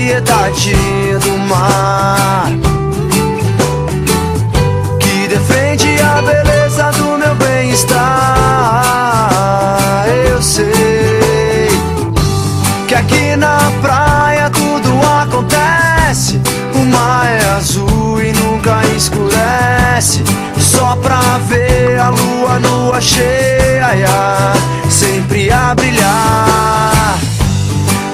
sociedade do mar, que defende a beleza do meu bem-estar. Eu sei que aqui na praia tudo acontece. O mar é azul e nunca escurece, só pra ver a lua cheia sempre a brilhar.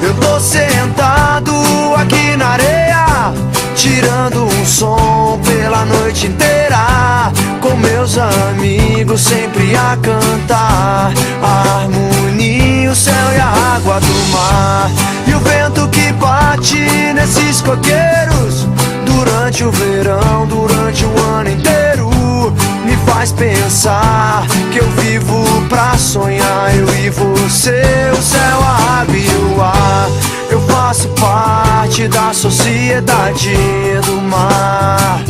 Eu tô sentado aqui na areia, tirando um som pela noite inteira, com meus amigos sempre a cantar a harmonia, o céu e a água do mar. E o vento que bate nesses coqueiros durante o verão, durante o ano inteiro, me faz pensar que eu vivo pra sonhar. Eu e você, o céu, a água e o ar. Eu faço parte da sociedade do mar,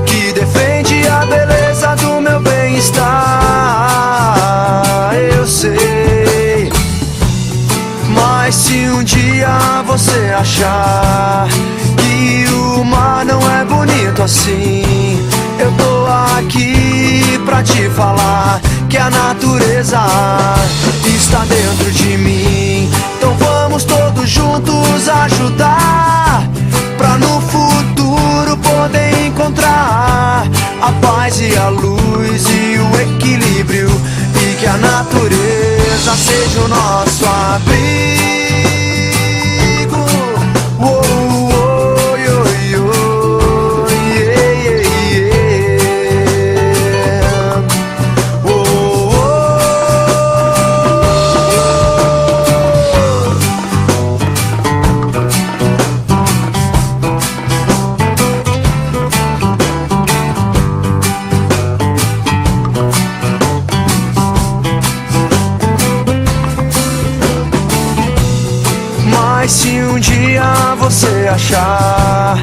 que defende a beleza do meu bem-estar. Eu sei, mas se um dia você achar que o mar não é bonito assim, eu tô aqui pra te falar que a natureza está dentro de mim. Então vamos todos juntos ajudar, pra no futuro poder encontrar a paz e a luz e o equilíbrio, e que a natureza seja o nosso abrigo. Mas se um dia você achar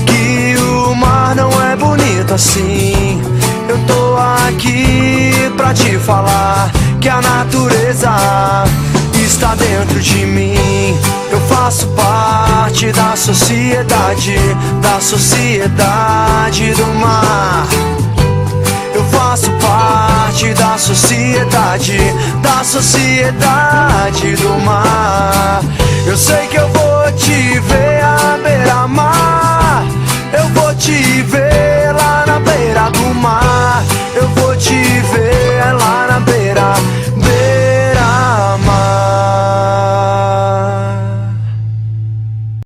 que o mar não é bonito assim, eu tô aqui pra te falar que a natureza está dentro de mim. Eu faço parte da sociedade do mar. Eu faço parte da sociedade do mar. Eu sei